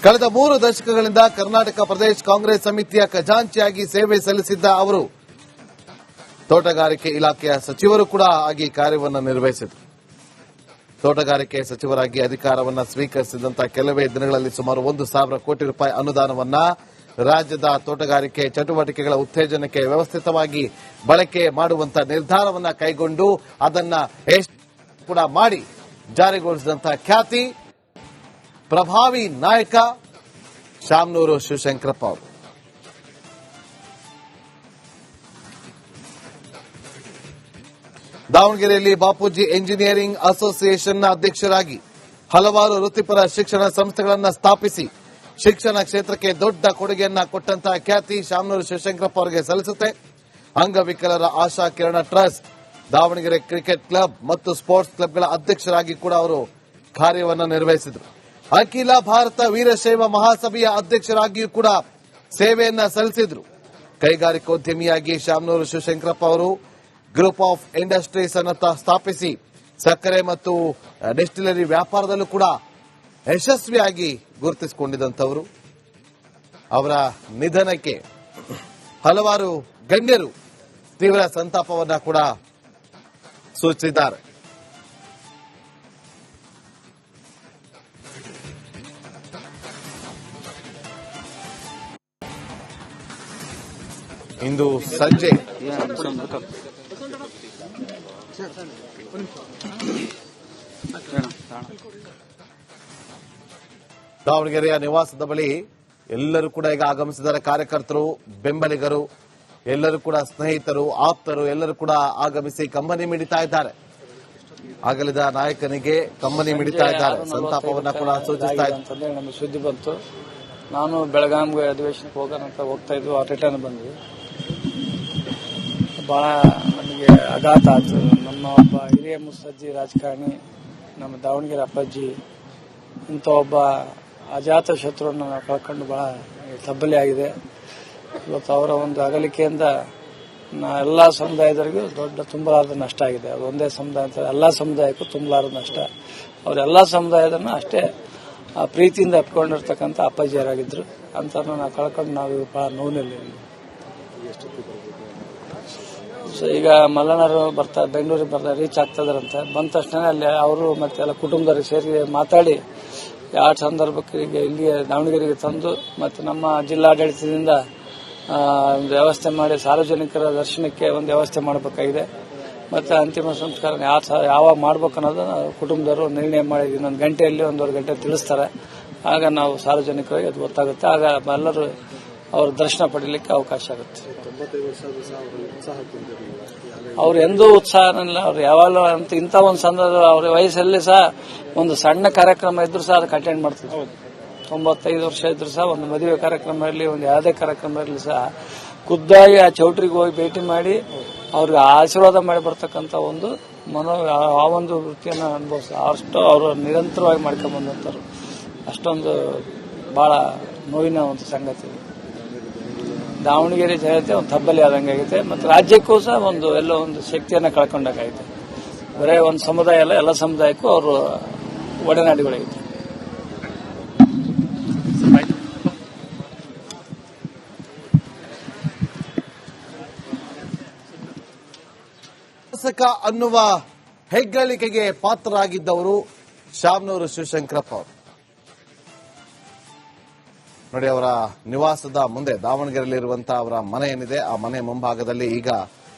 ಕಳೆದ 3 ದಶಕಗಳಿಂದ ಕರ್ನಾಟಕ ಪ್ರದೇಶ ಕಾಂಗ್ರೆಸ್ ಸಮಿತಿಯ ಖಜಾಂಚಿಯಾಗಿ ಸೇವೆ ಸಲ್ಲಿಸಿದ್ದ ಅವರು ತೋಟಗಾರಿಕೆ ಇಲಾಖೆಯ ಸಚಿವರು ಕೂಡ ಆಗಿ ಕಾರ್ಯವನ್ನು ನಿರ್ವಹಿಸಿದರು. ತೋಟಗಾರಿಕೆ ಸಚಿವರಾಗಿ ಅಧಿಕಾರವನ್ನು ಸ್ವೀಕರಿಸಿದಂತಹ ಕೆಲವೇ ದಿನಗಳಲ್ಲಿ ಸುಮಾರು 1,000 ಕೋಟಿ ರೂಪಾಯಿ ಅನುದಾನವನ್ನ ರಾಜ್ಯದ ತೋಟಗಾರಿಕೆ ಚಟುವಟಿಕೆಗಳ ಉತ್ತೇಜನಕ್ಕೆ ವ್ಯವಸ್ಥಿತವಾಗಿ ಬಳಕೆ ಮಾಡುವಂತಹ ನಿರ್ಧಾರವನ್ನ ಕೈಗೊಂಡು ಅದನ್ನ ಕೂಡ ಮಾಡಿ ಜಾರಿಗೊಳಿಸಿದಂತಹ ಖ್ಯಾತಿ ಪ್ರಭಾವಿ ನಾಯಕ ಶಾಮನೂರು ಶಿವಶಂಕರಪ್ಪ ಅವರು. ದಾವಣಗೆರೆಯಲ್ಲಿ ಬಾಪೂಜಿ ಎಂಜಿನಿಯರಿಂಗ್ ಅಸೋಸಿಯೇಷನ್ನ ಅಧ್ಯಕ್ಷರಾಗಿ ಹಲವಾರು ವೃತ್ತಿಪರ ಶಿಕ್ಷಣ ಸಂಸ್ಥೆಗಳನ್ನು ಸ್ಥಾಪಿಸಿ ಶಿಕ್ಷಣ ಕ್ಷೇತ್ರಕ್ಕೆ ದೊಡ್ಡ ಕೊಡುಗೆಯನ್ನ ಕೊಟ್ಟಂತಹ ಖ್ಯಾತಿ ಶಾಮನೂರು ಶಿವಶಂಕರಪ್ಪ ಅವರಿಗೆ ಸಲ್ಲಿಸುತ್ತೆ. ಅಂಗವಿಕಲರ ಆಶಾ ಕಿರಣ ಟ್ರಸ್ಟ್, ದಾವಣಗೆರೆ ಕ್ರಿಕೆಟ್ ಕ್ಲಬ್ ಮತ್ತು ಸ್ಪೋರ್ಟ್ಸ್ ಕ್ಲಬ್ಗಳ ಅಧ್ಯಕ್ಷರಾಗಿ ಕೂಡ ಅವರು ಕಾರ್ಯವನ್ನು ನಿರ್ವಹಿಸಿದರು. ಅಖಿಲ ಭಾರತ ವೀರಶೈವ ಮಹಾಸಭೆಯ ಅಧ್ಯಕ್ಷರಾಗಿಯೂ ಕೂಡ ಸೇವೆಯನ್ನ ಸಲ್ಲಿಸಿದರು. ಕೈಗಾರಿಕೋದ್ಯಮಿಯಾಗಿ ಶಾಮನೂರು ಶಿವಶಂಕರಪ್ಪ ಅವರು ಗ್ರೂಪ್ ಆಫ್ ಇಂಡಸ್ಟ್ರೀಸ್ ಅನ್ನು ಸ್ಥಾಪಿಸಿ ಸಕ್ಕರೆ ಮತ್ತು ಡಿಸ್ಟಿಲರಿ ವ್ಯಾಪಾರದಲ್ಲೂ ಕೂಡ ಯಶಸ್ವಿಯಾಗಿ ಗುರುತಿಸಿಕೊಂಡಿದ್ದಂಥವರು. ಅವರ ನಿಧನಕ್ಕೆ ಹಲವಾರು ಗಣ್ಯರು ತೀವ್ರ ಸಂತಾಪವನ್ನ ಕೂಡ ಸೂಚಿಸಿದ್ದಾರೆ. ಇಂದು ಸಂಜೆ ದಾವಣಗೆರೆಯ ನಿವಾಸದ ಬಳಿ ಎಲ್ಲರೂ ಕೂಡ ಈಗ ಆಗಮಿಸಿದ್ದಾರೆ. ಕಾರ್ಯಕರ್ತರು, ಬೆಂಬಲಿಗರು, ಎಲ್ಲರೂ ಕೂಡ ಸ್ನೇಹಿತರು, ಆಪ್ತರು ಎಲ್ಲರೂ ಕೂಡ ಆಗಮಿಸಿ ಕಂಬನಿ ಮಿಡಿತಾ ಇದ್ದಾರೆ. ಅಗಲಿದ ನಾಯಕನಿಗೆ ಕಂಬನಿ ಮಿಡಿತಾ ಇದ್ದಾರೆ. ಸಂತಾಪವನ್ನ ಕೂಡ ಸೂಚಿಸ್ತಾ ಇದ್ದಾರೆ. ನಮಗೆ ಸುದ್ದಿ ಬಂತು. ನಾನು ಬೆಳಗಾಂಗೆ ಅಧಿವೇಶನಕ್ಕೆ ಹೋಗೋಣ ಅಂತ ಹೋಗ್ತಾ ಇದ್ವು. ಆ ರಿಟರ್ನ್ ಬಂದ್ವಿ. ಬಹಳ ನಮಗೆ ಆಘಾತ ಆಯ್ತು. ನಮ್ಮ ಒಬ್ಬ ಹಿರಿಯ ಮುತ್ಸಜ್ಜಿ ರಾಜಕಾರಣಿ, ನಮ್ಮ ದಾವಣಗೆರೆ ಅಪ್ಪಾಜಿ, ಇಂಥ ಒಬ್ಬ ಅಜಾತ ಶತ್ರುವನ್ನು ನಾವು ಕಳ್ಕೊಂಡು ಬಹಳ ತಬ್ಬಲಿ ಆಗಿದೆ. ಇವತ್ತು ಅವರ ಒಂದು ಅಗಲಿಕೆಯಿಂದ ಎಲ್ಲ ಸಮುದಾಯದವರಿಗೂ ದೊಡ್ಡ ತುಂಬಲಾರದ ನಷ್ಟ ಆಗಿದೆ. ಅದು ಒಂದೇ ಸಮುದಾಯ ಅಂತ ಎಲ್ಲ ಸಮುದಾಯಕ್ಕೂ ತುಂಬಲಾರದ ನಷ್ಟ. ಅವರೆಲ್ಲ ಸಮುದಾಯದನ್ನು ಅಷ್ಟೇ ಪ್ರೀತಿಯಿಂದ ಅಪ್ಕೊಂಡಿರ್ತಕ್ಕಂಥ ಅಪ್ಪಾಜಿಯರಾಗಿದ್ರು. ಅಂಥವ್ರನ್ನ ನಾವು ಕಳ್ಕೊಂಡು ನಾವು ಬಹಳ ನೋವಿನಲ್ಲಿ. ಸೊ ಈಗ ಮಲ್ಲಣ್ಣರು ಬೆಂಗಳೂರಿಗೆ ರೀಚ್ ಆಗ್ತದಾರಂತೆ. ಬಂದ ತಕ್ಷಣ ಅಲ್ಲಿ ಅವರು ಮತ್ತೆ ಎಲ್ಲ ಕುಟುಂಬದವರು ಸೇರಿ ಮಾತಾಡಿ ಯಾವ ಸಂದರ್ಭಕ್ಕೆ ಇಲ್ಲಿಗೆ ದಾವಣಗೆರೆಗೆ ತಂದು ಮತ್ತೆ ನಮ್ಮ ಜಿಲ್ಲಾಡಳಿತದಿಂದ ಒಂದು ವ್ಯವಸ್ಥೆ ಮಾಡಿ ಸಾರ್ವಜನಿಕರ ದರ್ಶನಕ್ಕೆ ಒಂದು ವ್ಯವಸ್ಥೆ ಮಾಡಬೇಕಾಗಿದೆ. ಮತ್ತೆ ಅಂತಿಮ ಸಂಸ್ಕಾರ ಯಾವಾಗ ಮಾಡ್ಬೇಕು ಅನ್ನೋದು ಕುಟುಂಬದವರು ನಿರ್ಣಯ ಮಾಡಿ ಇನ್ನೊಂದು ಗಂಟೆಯಲ್ಲಿ 1.5 ಗಂಟೆ ತಿಳಿಸ್ತಾರೆ. ಆಗ ನಾವು ಸಾರ್ವಜನಿಕರಿಗೆ ಅದು ಗೊತ್ತಾಗುತ್ತೆ. ಆಗ ಎಲ್ಲರೂ ಅವ್ರ ದರ್ಶನ ಪಡೀಲಿಕ್ಕೆ ಅವಕಾಶ ಆಗುತ್ತೆ. ಅವ್ರು ಎಂದೂ ಉತ್ಸಾಹನಿಲ್ಲ. ಅವ್ರು ಯಾವಾಗಲೂ ಅಂತ ಇಂಥ ಒಂದು ಸಂದರ್ಭ ಅವ್ರ ವಯಸ್ಸಲ್ಲಿ ಸಹ ಒಂದು ಸಣ್ಣ ಕಾರ್ಯಕ್ರಮ ಇದ್ರು ಸಹ ಅದಕ್ಕೆ ಅಟೆಂಡ್ ಮಾಡ್ತಿದ್ರು. 95 ವರ್ಷ ಇದ್ರು ಸಹ ಒಂದು ಮದುವೆ ಕಾರ್ಯಕ್ರಮ ಇರಲಿ, ಒಂದು ಯಾವುದೇ ಕಾರ್ಯಕ್ರಮ ಇರಲಿ ಸಹ ಖುದ್ದಾಗಿ ಆ ಚೌಟ್ರಿಗೆ ಹೋಗಿ ಭೇಟಿ ಮಾಡಿ ಅವ್ರಿಗೆ ಆಶೀರ್ವಾದ ಮಾಡಿ ಬರ್ತಕ್ಕಂಥ ಒಂದು ಆ ಒಂದು ವೃತ್ತಿಯನ್ನು ಅನುಭವಿಸ ಅಷ್ಟು ಅವರು ನಿರಂತರವಾಗಿ ಮಾಡ್ಕೊಂಡು ಬಂದಂಥವ್ರು. ಅಷ್ಟೊಂದು ಬಹಳ ನೋವಿನ ಒಂದು ಸಂಗತಿ. ದಾವಣಗೆರೆ ಜನತೆ ಒಂದು ತಬ್ಬಲಿ ಆದಂಗಾಗಿದೆ. ಮತ್ತು ರಾಜ್ಯಕ್ಕೂ ಸಹ ಎಲ್ಲೋ ಒಂದು ಶಕ್ತಿಯನ್ನು ಕಳ್ಕೊಂಡಾಗೈತೆ. ಬರೇ ಒಂದು ಸಮುದಾಯ ಅಲ್ಲ, ಎಲ್ಲ ಸಮುದಾಯಕ್ಕೂ ಅವರು ಒಡನಾಡಿಗಳಾಗಿತ್ತು. ಶಾಸಕ ಅನ್ನುವ ಹೆಗ್ಗಳಿಕೆಗೆ ಪಾತ್ರರಾಗಿದ್ದವರು ಶಾಮನೂರು ಶಿವಶಂಕರಪ್ಪ ಅವರು. ನೋಡಿ, ಅವರ ನಿವಾಸದ ಮುಂದೆ ದಾವಣಗೆರೆಯಲ್ಲಿರುವಂತಹ ಅವರ ಮನೆ ಏನಿದೆ, ಆ ಮನೆ ಮುಂಭಾಗದಲ್ಲಿ ಈಗ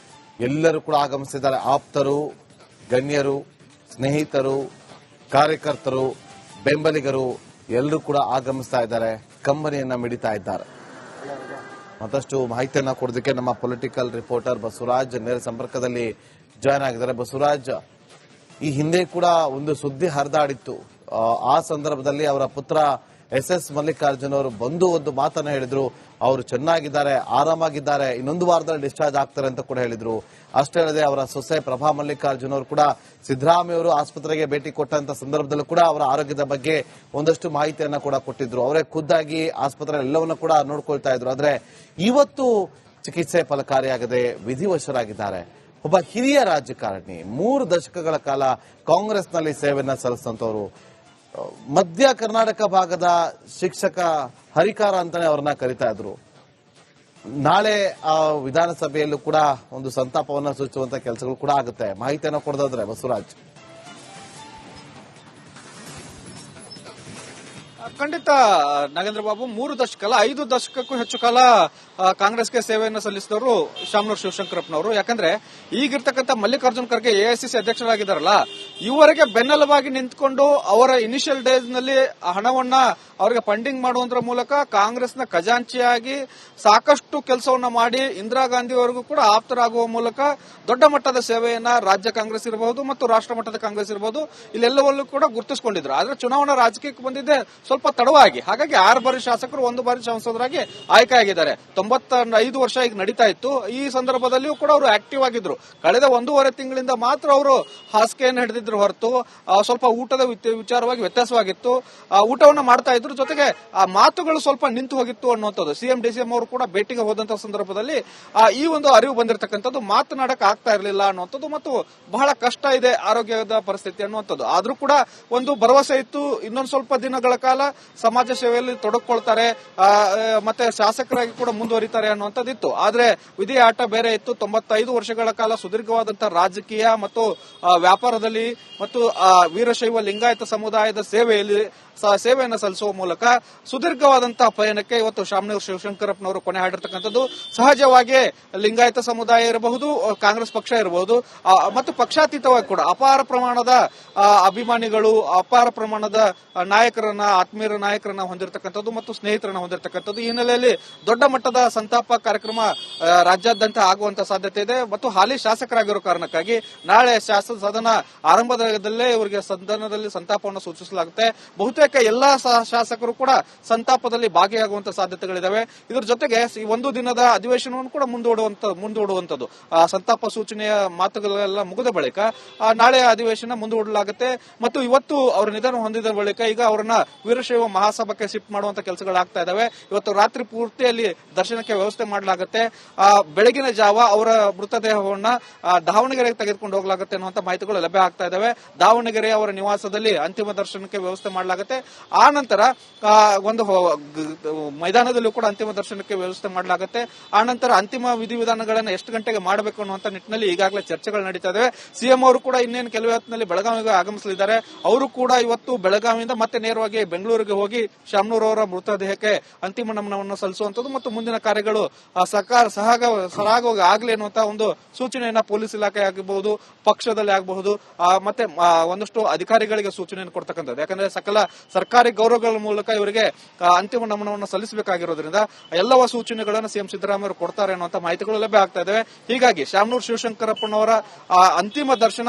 ಎಲ್ಲರೂ ಕೂಡ ಆಗಮಿಸಿದ್ದಾರೆ. ಆಪ್ತರು, ಗಣ್ಯರು, ಸ್ನೇಹಿತರು, ಕಾರ್ಯಕರ್ತರು, ಬೆಂಬಲಿಗರು ಎಲ್ಲರೂ ಕೂಡ ಆಗಮಿಸ್ತಾ ಇದ್ದಾರೆ. ಕಂಬನಿಯನ್ನ ಮಿಡಿತಾ ಇದ್ದಾರೆ. ಮತ್ತಷ್ಟು ಮಾಹಿತಿಯನ್ನ ಕೊಡೋದಕ್ಕೆ ನಮ್ಮ ಪೊಲಿಟಿಕಲ್ ರಿಪೋರ್ಟರ್ ಬಸವರಾಜ್ ನೇರ ಸಂಪರ್ಕದಲ್ಲಿ ಜಾಯ್ನ್ ಆಗಿದ್ದಾರೆ. ಬಸವರಾಜ್, ಈ ಹಿಂದೆ ಕೂಡ ಒಂದು ಸುದ್ದಿ ಹರಿದಾಡಿತ್ತು. ಆ ಸಂದರ್ಭದಲ್ಲಿ ಅವರ ಪುತ್ರ SS ಮಲ್ಲಿಕಾರ್ಜುನ್ ಅವರು ಬಂದು ಒಂದು ಮಾತನ್ನ ಹೇಳಿದ್ರು. ಅವರು ಚೆನ್ನಾಗಿದ್ದಾರೆ, ಆರಾಮಾಗಿದ್ದಾರೆ, ಇನ್ನೊಂದು ವಾರದಲ್ಲಿ ಡಿಸ್ಚಾರ್ಜ್ ಆಗ್ತಾರೆ ಅಂತ ಕೂಡ ಹೇಳಿದ್ರು. ಅಷ್ಟೇ ಅಲ್ಲದೆ ಅವರ ಸೊಸೆ ಪ್ರಭಾ ಮಲ್ಲಿಕಾರ್ಜುನ್ ಅವರು ಕೂಡ ಸಿದ್ದರಾಮಯ್ಯ ಅವರು ಆಸ್ಪತ್ರೆಗೆ ಭೇಟಿ ಕೊಟ್ಟಂತ ಸಂದರ್ಭದಲ್ಲೂ ಕೂಡ ಅವರ ಆರೋಗ್ಯದ ಬಗ್ಗೆ ಒಂದಷ್ಟು ಮಾಹಿತಿಯನ್ನ ಕೂಡ ಕೊಟ್ಟಿದ್ರು. ಅವರೇ ಖುದ್ದಾಗಿ ಆಸ್ಪತ್ರೆ ಎಲ್ಲವನ್ನೂ ಕೂಡ ನೋಡ್ಕೊಳ್ತಾ ಇದ್ರು. ಆದ್ರೆ ಇವತ್ತು ಚಿಕಿತ್ಸೆ ಫಲಕಾರಿಯಾಗದೆ ವಿಧಿವಶರಾಗಿದ್ದಾರೆ. ಒಬ್ಬ ಹಿರಿಯ ರಾಜಕಾರಣಿ, 3 ದಶಕಗಳ ಕಾಲ ಕಾಂಗ್ರೆಸ್ನಲ್ಲಿ ಸೇವೆಯನ್ನ ಸಲ್ಲಿಸಿದಂತವರು, ಮಧ್ಯ ಕರ್ನಾಟಕ ಭಾಗದ ಶಿಕ್ಷಕ ಹರಿಕಾರ ಅಂತಾನೆ ಅವ್ರನ್ನ ಕರಿತಾ ಇದ್ರು. ನಾಳೆ ಆ ವಿಧಾನಸಭೆಯಲ್ಲೂ ಕೂಡ ಒಂದು ಸಂತಾಪವನ್ನ ಸೂಚಿಸುವಂತ ಕೆಲಸಗಳು ಕೂಡ ಆಗುತ್ತೆ. ಮಾಹಿತಿಯನ್ನು ಕೊಡೋದಾದ್ರೆ ಬಸವರಾಜ್. ಖಂಡಿತ ನಾಗೇಂದ್ರ ಬಾಬು, 3 ದಶಕ ಅಲ್ಲ 5 ದಶಕಕ್ಕೂ ಹೆಚ್ಚು ಕಾಲ ಕಾಂಗ್ರೆಸ್ಗೆ ಸೇವೆಯನ್ನು ಸಲ್ಲಿಸಿದವರು ಶಾಮನೂರು ಶಿವಶಂಕರಪ್ಪನವರು. ಯಾಕಂದ್ರೆ ಈಗಿರ್ತಕ್ಕಂಥ ಮಲ್ಲಿಕಾರ್ಜುನ್ ಖರ್ಗೆ ಎಐಸಿಸಿ ಅಧ್ಯಕ್ಷರಾಗಿದ್ದಾರಲ್ಲ, ಇವರಿಗೆ ಬೆನ್ನೆಲುಬಾಗಿ ನಿಂತ್ಕೊಂಡು ಅವರ ಇನಿಷಿಯಲ್ ಡೇಸ್ ನಲ್ಲಿ ಹಣವನ್ನ ಅವರಿಗೆ ಫಂಡಿಂಗ್ ಮಾಡುವುದರ ಮೂಲಕ ಕಾಂಗ್ರೆಸ್ನ ಖಜಾಂಚಿಯಾಗಿ ಸಾಕಷ್ಟು ಕೆಲಸವನ್ನ ಮಾಡಿ ಇಂದಿರಾ ಗಾಂಧಿ ಅವರಿಗೂ ಕೂಡ ಆಪ್ತರಾಗುವ ಮೂಲಕ ದೊಡ್ಡ ಮಟ್ಟದ ಸೇವೆಯನ್ನ ರಾಜ್ಯ ಕಾಂಗ್ರೆಸ್ ಇರಬಹುದು ಮತ್ತು ರಾಷ್ಟ್ರ ಮಟ್ಟದ ಕಾಂಗ್ರೆಸ್ ಇರಬಹುದು ಇಲ್ಲೆಲ್ಲವಲ್ಲೂ ಕೂಡ ಗುರುತಿಸಿಕೊಂಡಿದ್ರು. ಆದ್ರೆ ಚುನಾವಣಾ ರಾಜಕೀಯಕ್ಕೆ ಬಂದಿದ್ದೆ ಸ್ವಲ್ಪ ತಡವಾಗಿ. ಹಾಗಾಗಿ 6 ಬಾರಿ ಶಾಸಕರು 1 ಬಾರಿ ಸಂಸದರಾಗಿ ಆಯ್ಕೆಯಾಗಿದ್ದಾರೆ. 95 ವರ್ಷ ಈಗ ನಡೀತಾ ಇತ್ತು. ಈ ಸಂದರ್ಭದಲ್ಲಿಯೂ ಕೂಡ ಅವರು ಆಕ್ಟಿವ್ ಆಗಿದ್ರು. ಕಳೆದ 1.5 ತಿಂಗಳಿಂದ ಮಾತ್ರ ಅವರು ಹಾಸಿಗೆಯನ್ನು ಹಿಡಿದಿದ್ರು ಹೊರತು ಸ್ವಲ್ಪ ಊಟದ ವಿಚಾರವಾಗಿ ವ್ಯತ್ಯಾಸವಾಗಿತ್ತು. ಊಟವನ್ನ ಮಾಡ್ತಾ ಇದ್ರು, ಜೊತೆಗೆ ಆ ಮಾತುಗಳು ಸ್ವಲ್ಪ ನಿಂತು ಹೋಗಿತ್ತು ಅನ್ನುವಂಥದ್ದು. ಸಿಎಂ ಡಿಸಿಎಂ ಅವರು ಕೂಡ ಭೇಟಿಗೆ ಹೋದಂತಹ ಸಂದರ್ಭದಲ್ಲಿ ಈ ಒಂದು ಅರಿವು ಬಂದಿರತಕ್ಕಂಥದ್ದು. ಮಾತನಾಡಕ್ ಆಗ್ತಾ ಇರಲಿಲ್ಲ ಅನ್ನುವಂಥದ್ದು ಮತ್ತು ಬಹಳ ಕಷ್ಟ ಇದೆ ಆರೋಗ್ಯದ ಪರಿಸ್ಥಿತಿ ಅನ್ನುವಂಥದ್ದು. ಆದ್ರೂ ಕೂಡ ಒಂದು ಭರವಸೆ ಇತ್ತು, ಇನ್ನೊಂದು ಸ್ವಲ್ಪ ದಿನಗಳ ಕಾಲ ಸಮಾಜ ಸೇವೆಯಲ್ಲಿ ತೊಡಗಿಕೊಳ್ತಾರೆ, ಮತ್ತೆ ಶಾಸಕರಾಗಿ ಕೂಡ ಮುಂದುವರಿತಾರೆ ಅನ್ನುವಂಥದ್ದಿತ್ತು. ಆದ್ರೆ ವಿಧಿ ಆಟ ಬೇರೆ ಇತ್ತು. 95 ವರ್ಷಗಳ ಕಾಲ ಸುದೀರ್ಘವಾದಂತಹ ರಾಜಕೀಯ ಮತ್ತು ವ್ಯಾಪಾರದಲ್ಲಿ ಮತ್ತು ವೀರಶೈವ ಲಿಂಗಾಯತ ಸಮುದಾಯದ ಸೇವೆಯನ್ನು ಸಲ್ಲಿಸುವ ಮೂಲಕ ಸುದೀರ್ಘವಾದಂತಹ ಪಯಣಕ್ಕೆ ಇವತ್ತು ಶಾಮನೂರು ಶಿವಶಂಕರಪ್ಪನವರು ಕೊನೆ ಹಾಡಿರ್ತಕ್ಕಂಥದ್ದು. ಸಹಜವಾಗಿ ಲಿಂಗಾಯತ ಸಮುದಾಯ ಇರಬಹುದು, ಕಾಂಗ್ರೆಸ್ ಪಕ್ಷ ಇರಬಹುದು ಮತ್ತು ಪಕ್ಷಾತೀತವಾಗಿ ಕೂಡ ಅಪಾರ ಪ್ರಮಾಣದ ಅಭಿಮಾನಿಗಳು, ಅಪಾರ ಪ್ರಮಾಣದ ನಾಯಕರನ್ನ, ಆತ್ಮೀಯ ನಾಯಕರನ್ನ ಹೊಂದಿರತಕ್ಕಂಥದ್ದು ಮತ್ತು ಸ್ನೇಹಿತರನ್ನ ಹೊಂದಿರತಕ್ಕಂಥದ್ದು. ಈ ಹಿನ್ನೆಲೆಯಲ್ಲಿ ದೊಡ್ಡ ಮಟ್ಟದ ಸಂತಾಪ ಕಾರ್ಯಕ್ರಮ ರಾಜ್ಯಾದ್ಯಂತ ಆಗುವಂತ ಸಾಧ್ಯತೆ ಇದೆ. ಮತ್ತು ಹಾಲಿ ಶಾಸಕರಾಗಿರೋ ಕಾರಣಕ್ಕಾಗಿ ನಾಳೆ ಶಾಸನ ಸದನ ಆರಂಭದಲ್ಲೇ ಇವರಿಗೆ ಸದನದಲ್ಲಿ ಸಂತಾಪವನ್ನು ಸೂಚಿಸಲಾಗುತ್ತೆ. ಬಹುತೇಕ ಎಲ್ಲಾ ಶಾಸಕರು ಕೂಡ ಸಂತಾಪದಲ್ಲಿ ಭಾಗಿಯಾಗುವಂತ ಸಾಧ್ಯತೆಗಳಿದಾವೆ. ಇದರ ಜೊತೆಗೆ ಈ 1 ದಿನದ ಅಧಿವೇಶನವನ್ನು ಕೂಡ ಮುಂದೂಡುವಂತದ್ದು. ಸಂತಾಪ ಸೂಚನೆಯ ಮಾತುಗಳೆಲ್ಲ ಮುಗಿದ ಬಳಿಕ ನಾಳೆ ಅಧಿವೇಶನ ಮುಂದೂಡಲಾಗುತ್ತೆ. ಮತ್ತು ಇವತ್ತು ಅವರ ನಿಧನ ಹೊಂದಿದ ಬಳಿಕ ಈಗ ಅವರನ್ನ ವೀರಶೈವ ಮಹಾಸಭಾಕ್ಕೆ ಶಿಫ್ಟ್ ಮಾಡುವಂತ ಕೆಲಸಗಳಾಗ್ತಾ ಇದಾವೆ. ಇವತ್ತು ರಾತ್ರಿ ಪೂರ್ತಿಯಲ್ಲಿ ದರ್ಶನಕ್ಕೆ ವ್ಯವಸ್ಥೆ ಮಾಡಲಾಗುತ್ತೆ. ಬೆಳಗಿನ ಜಾವ ಅವರ ಮೃತದೇಹವನ್ನ ದಾವಣಗೆರೆಗೆ ತೆಗೆದುಕೊಂಡು ಹೋಗಲಾಗುತ್ತೆ ಅನ್ನುವಂತ ಮಾಹಿತಿಗಳು ಲಭ್ಯ ಆಗ್ತಾ ಇದಾವೆ. ದಾವಣಗೆರೆ ಅವರ ನಿವಾಸದಲ್ಲಿ ಅಂತಿಮ ದರ್ಶನಕ್ಕೆ ವ್ಯವಸ್ಥೆ ಮಾಡಲಾಗುತ್ತೆ. ಆ ನಂತರ ಒಂದು ಮೈದಾನದಲ್ಲೂ ಕೂಡ ಅಂತಿಮ ದರ್ಶನಕ್ಕೆ ವ್ಯವಸ್ಥೆ ಮಾಡಲಾಗುತ್ತೆ. ಆ ನಂತರ ಅಂತಿಮ ವಿಧಿವಿಧಾನಗಳನ್ನು ಎಷ್ಟು ಗಂಟೆಗೆ ಮಾಡಬೇಕು ಅನ್ನುವಂತ ನಿಟ್ಟಿನಲ್ಲಿ ಈಗಾಗಲೇ ಚರ್ಚೆಗಳು ನಡೀತಾ ಇದಾವೆ. ಸಿಎಂ ಅವರು ಕೂಡ ಇನ್ನೇನು ಕೆಲವೇ ಹೊತ್ತಿನಲ್ಲಿ ಬೆಳಗಾವಿಗೆ ಆಗಮಿಸಲಿದ್ದಾರೆ. ಅವರು ಕೂಡ ಇವತ್ತು ಬೆಳಗಾವಿಯಿಂದ ಮತ್ತೆ ನೇರವಾಗಿ ಬೆಂಗಳೂರಿಗೆ ಹೋಗಿ ಶಾಮನೂರು ಅವರ ಮೃತದೇಹಕ್ಕೆ ಅಂತಿಮ ನಮನವನ್ನು ಸಲ್ಲಿಸುವಂತದ್ದು ಮತ್ತು ಮುಂದಿನ ಕಾರ್ಯಗಳು ಸರಾಗವಾಗಿ ಆಗಲಿ ಅನ್ನುವಂತಹ ಒಂದು ಸೂಚನೆಯನ್ನ ಪೊಲೀಸ್ ಇಲಾಖೆ ಆಗಬಹುದು, ಪಕ್ಷದಲ್ಲಿ ಆಗಬಹುದು, ಮತ್ತೆ ಒಂದಷ್ಟು ಅಧಿಕಾರಿಗಳಿಗೆ ಸೂಚನೆಯನ್ನು ಕೊಡ್ತಕ್ಕಂಥದ್ದು. ಯಾಕಂದ್ರೆ ಸಕಲ ಸರ್ಕಾರಿ ಗೌರವಗಳ ಮೂಲಕ ಇವರಿಗೆ ಅಂತಿಮ ನಮನವನ್ನು ಸಲ್ಲಿಸಬೇಕಾಗಿರೋದ್ರಿಂದ ಎಲ್ಲವ ಸೂಚನೆಗಳನ್ನು ಸಿಎಂ ಸಿದ್ದರಾಮಯ್ಯ ಕೊಡ್ತಾರೆ ಅನ್ನುವಂತ ಮಾಹಿತಿಗಳು ಲಭ್ಯ ಆಗ್ತಾ ಇದಾವೆ. ಹೀಗಾಗಿ ಶಾಮನೂರು ಶಿವಶಂಕರಪ್ಪನವರ ಅಂತಿಮ ದರ್ಶನ